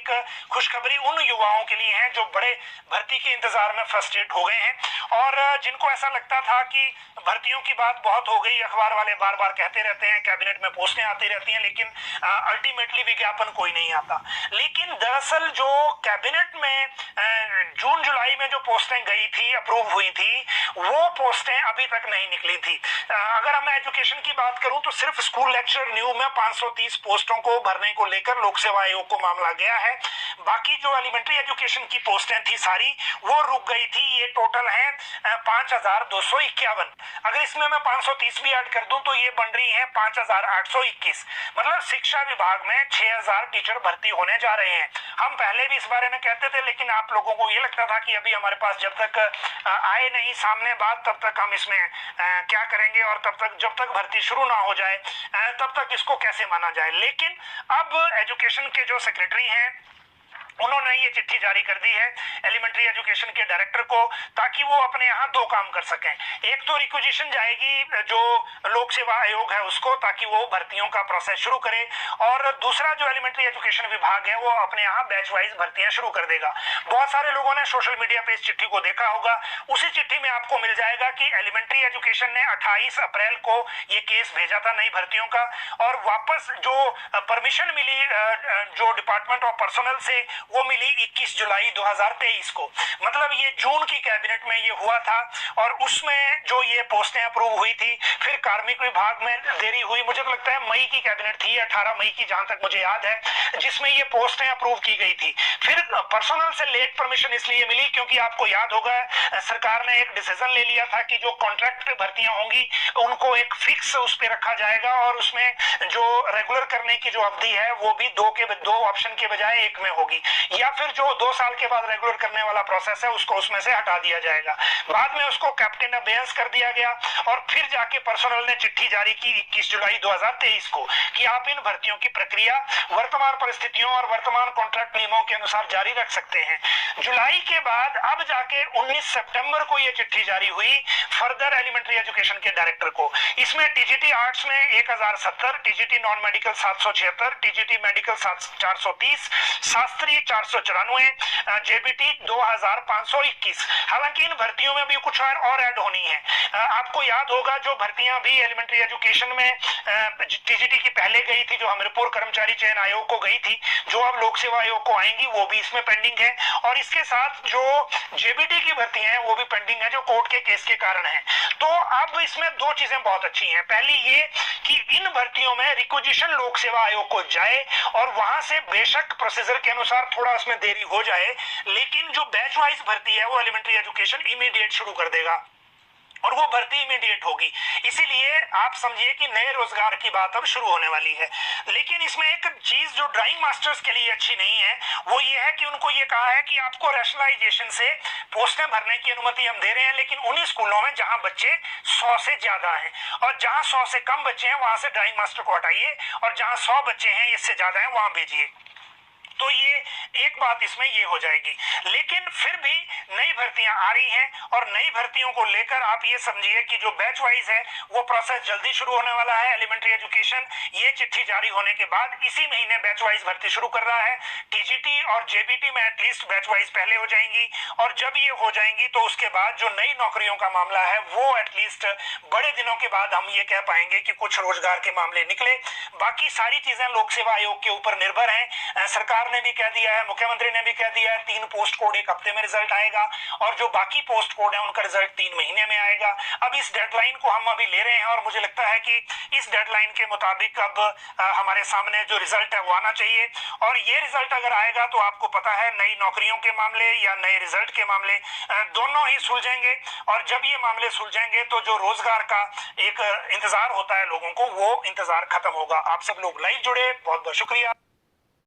एक खुशखबरी उन युवाओं के लिए है जो बड़े भर्ती के इंतजार में फ्रस्ट्रेट हो गए हैं और जिनको ऐसा लगता था कि भर्तियों की बात बहुत हो गई, अखबार वाले बार बार कहते रहते हैं, कैबिनेट में पोस्टें आती रहती हैं, लेकिन अल्टीमेटली विज्ञापन कोई नहीं आता। लेकिन दरअसल जो कैबिनेट में जून जुलाई में जो पोस्टें गई थी, अप्रूव हुई थी, वो पोस्टें अभी तक नहीं निकली थी। अगर मैं एजुकेशन की बात करूं तो सिर्फ स्कूल लेक्चर न्यू में 530 पोस्टों को भरने को लेकर लोक सेवा आयोग को मामला गया है। बाकी जो एलिमेंट्री एजुकेशन की पोस्टें थी सारी वो रुक गई थी। ये टोटल है 5251। अगर इसमें मैं 530 भी ऐड कर दूं तो ये बन रही है 5821। मतलब शिक्षा विभाग में 6000 टीचर भर्ती होने जा रहे हैं। हम पहले भी इस बारे में कहते थे, लेकिन आप लोगों को ये लगता था कि अभी हमारे पास जब तक आए नहीं सामने बात, तब तक हम इसमें क्या करेंगे, और तब तक जब तक भर्ती शुरू ना हो जाए तब तक इसको कैसे माना जाए। लेकिन अब एजुकेशन के जो सेक्रेटरी हैं उन्होंने ये चिट्ठी जारी कर दी है एलिमेंट्री एजुकेशन के डायरेक्टर को, ताकि वो अपने यहाँ दो काम कर सकें। एक तो रिक्वेजिशन जाएगी जो लोक सेवा आयोग है उसको, ताकि वो भर्तियों का प्रोसेस शुरू करे, और दूसरा जो एलिमेंट्री एजुकेशन विभाग है वो अपने यहाँ बैच वाइज भर्तियां शुरू कर देगा। बहुत सारे लोगों ने सोशल मीडिया पे इस चिट्ठी को देखा होगा। उसी चिट्ठी में आपको मिल जाएगा कि एलिमेंट्री एजुकेशन ने 28 अप्रैल को ये केस भेजा था नई भर्तियों का, और वापस जो परमिशन मिली जो डिपार्टमेंट ऑफ पर्सनल से वो मिली 21 जुलाई 2023 को। मतलब ये जून की कैबिनेट में ये हुआ था, और उसमें जो ये पोस्टें अप्रूव हुई थी, फिर कार्मिक विभाग में देरी हुई। मुझे तो लगता है मई की कैबिनेट थी, 18 मई की, जहां तक मुझे याद है, जिसमें ये पोस्टें अप्रूव की गई थी। फिर पर्सनल से लेट परमिशन इसलिए मिली क्योंकि आपको याद होगा सरकार ने एक डिसीजन ले लिया था कि जो कॉन्ट्रैक्ट पे भर्तियां होंगी उनको एक फिक्स उस पर रखा जाएगा, और उसमें जो रेगुलर करने की जो अवधि है वो भी दो ऑप्शन के बजाय एक में होगी, या फिर जो 2 साल के बाद रेगुलर करने वाला प्रोसेस है उसको उसमें से हटा दिया जाएगा। बाद में उसको कैप्टन अबेयंस कर दिया गया, और फिर जाके पर्सनल ने चिट्ठी जारी की 21 जुलाई 2023 को कि आप इन भर्तियों की प्रक्रिया वर्तमान परिस्थितियों और वर्तमान कॉन्ट्रैक्ट नियमों के अनुसार जारी रख सकते हैं। जुलाई के बाद अब जाके 19 सितंबर को ये चिट्ठी जारी हुई फर्दर एलिमेंट्री एजुकेशन के डायरेक्टर को। इसमें टीजीटी आर्ट्स में 1070, TGT non medical 776, TGT medical 430, शास्त्रीय 494, जेबीटी 2521। हालांकि इन भर्तियों में भी कुछ और ऐड होनी है। आपको याद होगा जो भर्तियां भी एलिमेंट्री एजुकेशन में टीजीटी की पहले गई थी, जो हमीरपुर कर्मचारी चयन आयोग को गई थी, जो अब लोक सेवा आयोग को आएंगी, वो भी इसमें पेंडिंग है। और इसके साथ जो जेबीटी की भर्तियां हैं वो भी पेंडिंग है, जो कोर्ट के केस के कारण है। तो अब इसमें दो चीजें बहुत अच्छी हैं। पहली ये कि इन भर्तियों में रिक्वेजिशन लोक सेवा आयोग को जाए, और वहां से बेशक प्रोसीजर के अनुसार थोड़ा उसमें देरी हो जाए, लेकिन जो बैच वाइज भर्ती है वो एलिमेंट्री एजुकेशन इमीडिएट शुरू कर देगा, और वो भर्ती इमीडिएट होगी। इसीलिए आप समझिए कि नए रोजगार की बात अब शुरू होने वाली है। लेकिन इसमें एक चीज जो ड्राइंग मास्टर्स के लिए अच्छी नहीं है वो ये है कि उनको ये कहा है कि आपको रैशनलाइजेशन से पोस्टें भरने की अनुमति हम दे रहे हैं, लेकिन उन्हीं स्कूलों में जहां बच्चे 100 से ज्यादा हैं, और जहां 100 से कम बच्चे हैं वहां से ड्राइंग मास्टर को हटाइए, और जहां 100 बच्चे हैं इससे ज्यादा हैं वहां भेजिए। तो ये एक बात इसमें ये हो जाएगी। लेकिन फिर भी नई भर्तियां आ रही हैं, और नई भर्तियों को लेकर आप ये समझिए कि जो बैच वाइज है वो प्रोसेस जल्दी शुरू होने वाला है। एलिमेंट्री एजुकेशन ये चिट्ठी जारी होने के बाद इसी महीने बैच वाइज भर्ती शुरू कर रहा है। टीजीटी और जेबीटी में एटलीस्ट बैच वाइज पहले हो जाएंगी, और जब ये हो जाएंगी तो उसके बाद जो नई नौकरियों का मामला है वो एटलीस्ट बड़े दिनों के बाद हम ये कह पाएंगे कि कुछ रोजगार के मामले निकले। बाकी सारी चीजें लोक सेवा आयोग के ऊपर निर्भर है। सरकार ने भी कह दिया है, मुख्यमंत्री ने भी कह दिया है 3 पोस्ट कोड 1 हफ्ते में रिजल्ट आएगा, और जो बाकी पोस्ट कोड है उनका रिजल्ट 3 महीने में आएगा। अब इस डेडलाइन को हम अभी ले रहे हैं, और मुझे लगता है कि इस डेडलाइन के मुताबिक अब हमारे सामने जो रिजल्ट है वो आना चाहिए। और ये रिजल्ट अगर आएगा तो आपको पता है नई नौकरियों के मामले या नए रिजल्ट के मामले दोनों ही सुलझेंगे, और जब ये मामले सुलझेंगे तो जो रोजगार का एक इंतजार होता है लोगों को, वो इंतजार खत्म होगा। आप सब लोग लाइव जुड़े, बहुत बहुत शुक्रिया।